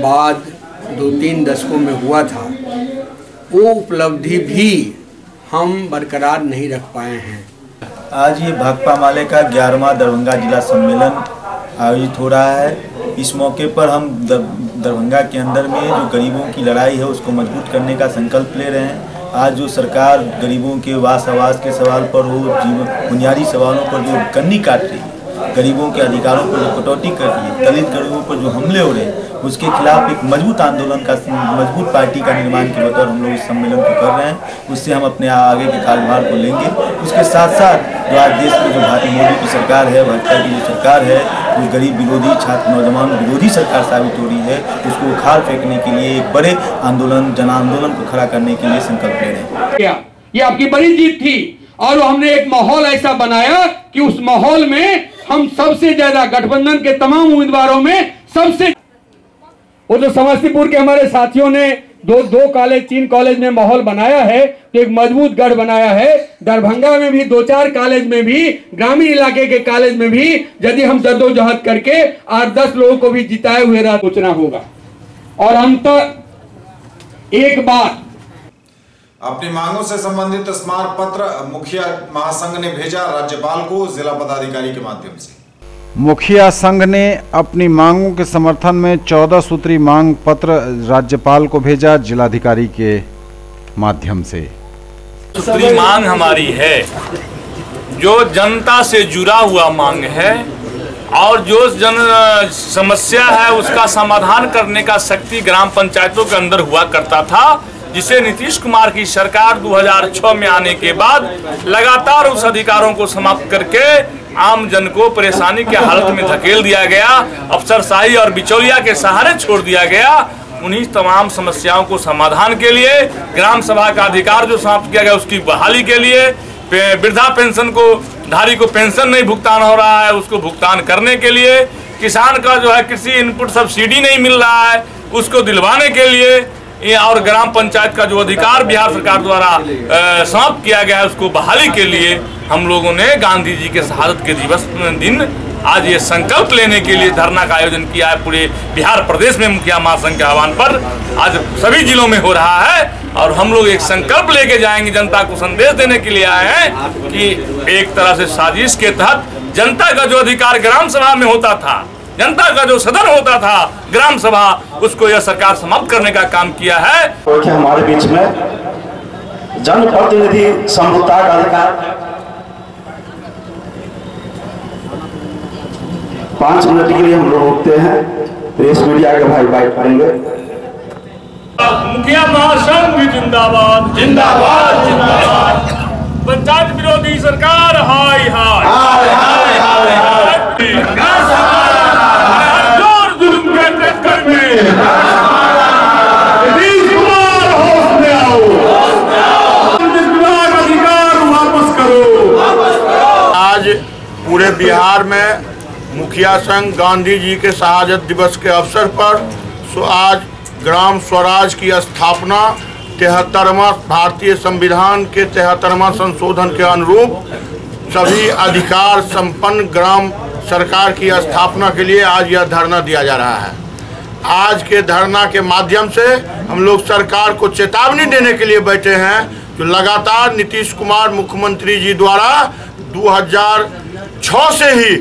बाद 2-3 दशकों में हुआ था, वो उपलब्धि भी हम बरकरार नहीं रख पाए हैं।
आज ये भाकपा माले का 11वां दरभंगा जिला सम्मेलन आयोजित हो रहा है। इस मौके पर हम दरभंगा के अंदर में जो गरीबों की लड़ाई है उसको मजबूत करने का संकल्प ले रहे हैं। आज जो सरकार गरीबों के वास आवास के सवाल पर हो, बुनियादी सवालों पर जो कन्नी काट रही है, गरीबों के अधिकारों पर जो कटौती कर रही है, दलित गरीबों पर जो हमले हो रहे हैं, उसके खिलाफ एक मजबूत आंदोलन का, मजबूत पार्टी का निर्माण के बतौर हम लोग इस सम्मेलन को कर रहे हैं। उससे हम अपने आगे के कार्यभार को लेंगे। उसके साथ साथ जो आज देश में जो मोदी की सरकार है, भाजपा की जो सरकार है, जो गरीब विरोधी, छात्र नौजवान विरोधी सरकार साबित हो रही है, उसको उखाड़ फेंकने के लिए एक बड़े आंदोलन, जन आंदोलन को खड़ा करने के लिए संकल्प ले रहे हैं।
ये आपकी बड़ी जीत थी और हमने एक माहौल ऐसा बनाया कि उस माहौल में हम सबसे ज्यादा गठबंधन के तमाम उम्मीदवारों में सबसे वो तो समस्तीपुर के हमारे साथियों ने दो कॉलेज 3 कॉलेज में माहौल बनाया है, तो एक मजबूत गढ़ बनाया है। दरभंगा में भी 2-4 कॉलेज में भी, ग्रामीण इलाके के कॉलेज में भी यदि हम जद्दोजहद करके 8-10 लोगों को भी जिताए हुए रह सोचना होगा। और हम तो एक बात
अपनी मांगों से संबंधित स्मारक पत्र मुखिया महासंघ ने भेजा राज्यपाल को जिला पदाधिकारी के माध्यम से।
मुखिया संघ ने अपनी मांगों के समर्थन में 14 सूत्री मांग पत्र राज्यपाल को भेजा जिलाधिकारी के माध्यम से।
सूत्री मांग हमारी है जो जनता से जुड़ा हुआ मांग है और जो जन समस्या है उसका समाधान करने का शक्ति ग्राम पंचायतों के अंदर हुआ करता था, जिसे नीतीश कुमार की सरकार 2006 में आने के बाद लगातार उस अधिकारों को समाप्त करके आम जन को परेशानी के हालत में धकेल दिया गया, अफसरशाही और बिचौलिया के सहारे छोड़ दिया गया। उन्हीं तमाम समस्याओं को समाधान के लिए ग्राम सभा का अधिकार जो समाप्त किया गया उसकी बहाली के लिए, वृद्धा पेंशन को धारी को पेंशन नहीं भुगतान हो रहा है उसको भुगतान करने के लिए, किसान का जो है कृषि इनपुट सब्सिडी नहीं मिल रहा है उसको दिलवाने के लिए, और ग्राम पंचायत का जो अधिकार बिहार सरकार द्वारा समाप्त किया गया है उसको बहाली के लिए हम लोगों ने गांधी जी के शहादत के दिन आज ये संकल्प लेने के लिए धरना का आयोजन किया है। पूरे बिहार प्रदेश में मुखिया महासंघ के आह्वान पर आज सभी जिलों में हो रहा है और हम लोग एक संकल्प लेके जाएंगे। जनता को संदेश देने के लिए आए हैं कि एक तरह से साजिश के तहत जनता का जो अधिकार ग्राम सभा में होता था, जनता का जो सदन होता था ग्राम सभा, उसको यह सरकार समाप्त करने का काम किया है।
हमारे बीच में जनप्रतिनिधि संभवता का अधिकार 5 मिनट के लिए हम लोग रोकते हैं। प्रेस मीडिया के भाई बाइट करेंगे।
मुखिया महासंघ जिंदाबाद जिंदाबाद जिंदाबाद। पंचायत विरोधी सरकार हाय हाय हाय हाय हाय हाय। जोर जुल्म के चक्कर में नीतीश कुमार होश में आओ, अधिकार वापस करो।
आज पूरे बिहार में मुखिया संघ गांधी जी के शहादत दिवस के अवसर पर आज ग्राम स्वराज की स्थापना 73वां भारतीय संविधान के 73वां संशोधन के अनुरूप सभी अधिकार संपन्न ग्राम सरकार की स्थापना के लिए आज यह धरना दिया जा रहा है। आज के धरना के माध्यम से हम लोग सरकार को चेतावनी देने के लिए बैठे हैं जो लगातार नीतीश कुमार मुख्यमंत्री जी द्वारा 2006 से ही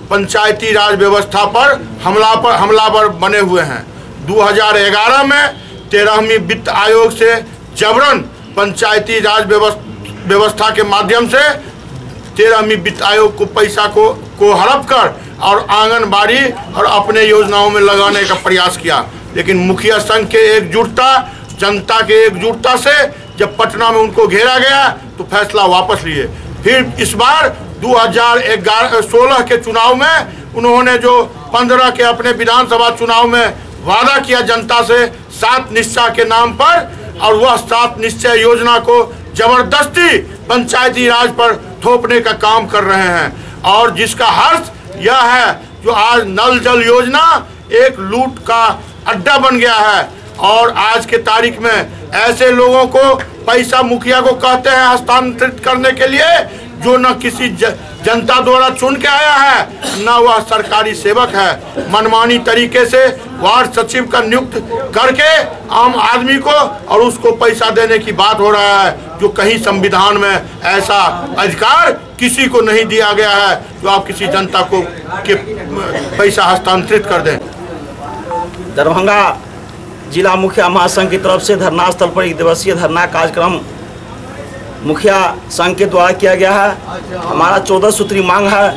पंचायती राज व्यवस्था पर हमलावर बने हुए हैं। 2011 में 13वीं वित्त आयोग से जबरन पंचायती राज व्यवस्था के माध्यम से 13वीं वित्त आयोग को पैसा को हड़प कर और आंगनबाड़ी और अपने योजनाओं में लगाने का प्रयास किया, लेकिन मुखिया संघ के एकजुटता, जनता के एकजुटता से जब पटना में उनको घेरा गया तो फैसला वापस लिए। फिर इस बार 2016 के चुनाव में उन्होंने जो 15 के अपने विधानसभा चुनाव में वादा किया जनता से 7 निश्चय के नाम पर, और वह 7 निश्चय योजना को जबरदस्ती पंचायती राज पर थोपने का काम कर रहे हैं। और जिसका हर्ष यह है जो आज नल जल योजना एक लूट का अड्डा बन गया है और आज के तारीख में ऐसे लोगों को पैसा मुखिया को कहते हैं हस्तांतरित करने के लिए जो न किसी जनता द्वारा चुन के आया है न वह सरकारी सेवक है। मनमानी तरीके से वार्ड सचिव का नियुक्त करके आम आदमी को और उसको पैसा देने की बात हो रहा है जो कहीं संविधान में ऐसा अधिकार किसी को नहीं दिया गया है जो आप किसी जनता को के पैसा हस्तांतरित कर दें।
दरभंगा जिला मुखिया महासंघ की तरफ से धरना स्थल पर 1 दिवसीय धरना कार्यक्रम मुखिया संघ के द्वारा किया गया है। हमारा 14 सूत्री मांग है।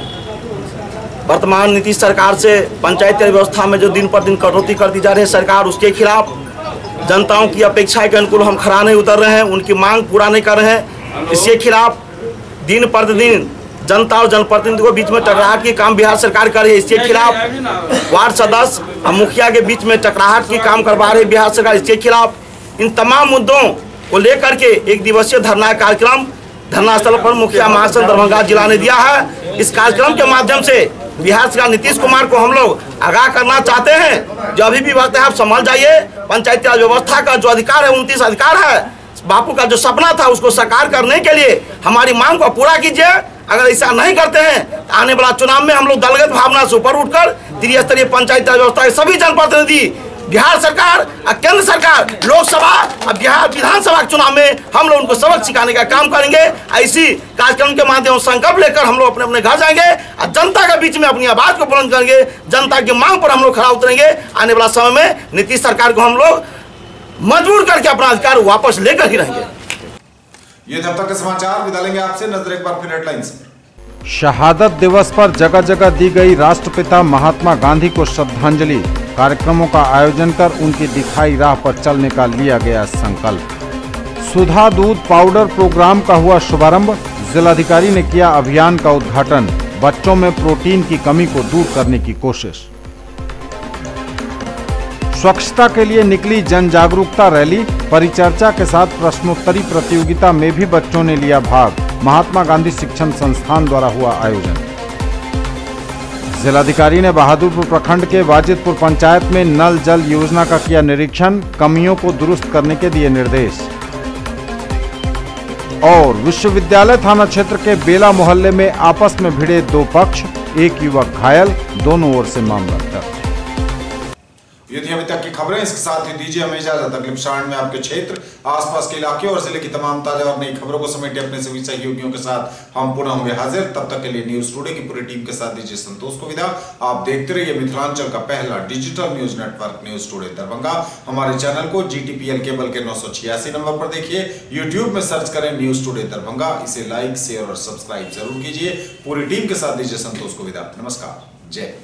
वर्तमान नीतीश सरकार से पंचायती व्यवस्था में जो दिन पर दिन कटौती कर दी जा रही है सरकार, उसके खिलाफ जनताओं की अपेक्षा के अनुकूल हम खड़ा नहीं उतर रहे हैं, उनकी मांग पूरा नहीं कर रहे हैं। इसके खिलाफ दिन प्रतिदिन जनता और जनप्रतिनिधि के बीच में टकराहट की काम बिहार सरकार कर रही है। इसके खिलाफ वार्ड सदस्य और मुखिया के बीच में टकराहट की काम करवा रही है बिहार सरकार। इसके खिलाफ इन तमाम मुद्दों को लेकर के 1 दिवसीय धरना कार्यक्रम धरना स्थल पर मुखिया महासंघ दरभंगा जिला ने दिया है। इस कार्यक्रम के माध्यम से बिहार सरकार नीतीश कुमार को हम लोग आगाह करना चाहते हैं, जो अभी भी वक्त है आप संभल जाइए। पंचायती राज व्यवस्था का जो अधिकार है 29 अधिकार है, बापू का जो सपना था उसको साकार करने के लिए हमारी मांग को पूरा कीजिए। अगर ऐसा नहीं करते हैं आने वाला चुनाव में हम लोग दलगत भावना से ऊपर उठकर त्रिस्तरीय पंचायती राज व्यवस्था के सभी जनप्रतिनिधि, बिहार सरकार और केंद्र सरकार, लोकसभा और बिहार विधानसभा के चुनाव में हम लोग उनको सबक सिखाने का काम करेंगे। ऐसी कार्यक्रम के माध्यम से संकल्प लेकर हम लोग अपने अपने घर जाएंगे और जनता के बीच में अपनी आवाज को बुलंद करेंगे। जनता की मांग पर हम लोग खड़ा उतरेंगे। आने वाला समय में नीतीश सरकार को हम लोग मजबूर करके अपना अधिकार वापस लेकर ही रहेंगे।
ये तब तक के समाचार, विदा लेंगे आपसे। नजर एक बार फिर हेडलाइंस।
शहादत दिवस पर जगह जगह दी गई राष्ट्रपिता महात्मा गांधी को श्रद्धांजलि। कार्यक्रमों का आयोजन कर उनकी दिखाई राह पर चलने का लिया गया संकल्प। सुधा दूध पाउडर प्रोग्राम का हुआ शुभारंभ। जिलाधिकारी ने किया अभियान का उद्घाटन। बच्चों में प्रोटीन की कमी को दूर करने की कोशिश। स्वच्छता के लिए निकली जन जागरूकता रैली। परिचर्चा के साथ प्रश्नोत्तरी प्रतियोगिता में भी बच्चों ने लिया भाग। महात्मा गांधी शिक्षण संस्थान द्वारा हुआ आयोजन। जिलाधिकारी ने बहादुरपुर प्रखंड के वाजिदपुर पंचायत में नल जल योजना का किया निरीक्षण। कमियों को दुरुस्त करने के दिए निर्देश। और विश्वविद्यालय थाना क्षेत्र के बेला मोहल्ले में आपस में भिड़े दो पक्ष, एक युवक घायल, दोनों ओर से मामला दर्ज।
ये थी अभी तक की खबरें। इसके साथ ही दीजिए हमें इजाजत। अगले प्रसारण में आपके क्षेत्र, आसपास के इलाके और जिले की तमाम ताजा और नई खबरों को समेटे अपने सभी सहयोगियों के साथ हम पुनः होंगे हाजिर। तब तक के लिए न्यूज टुडे की पूरी टीम के साथ दीजिए संतोष को विदा। आप देखते रहिए मिथिलांचल का पहला digital news network news today Darbhanga. हमारे चैनल को GTPL केबल के 986 नंबर पर देखिए। यूट्यूब में सर्च करें न्यूज टुडे दरभंगा। इसे लाइक, शेयर और सब्सक्राइब जरूर कीजिए। पूरी टीम के साथ दीजिए संतोष को विदा। नमस्कार, जय।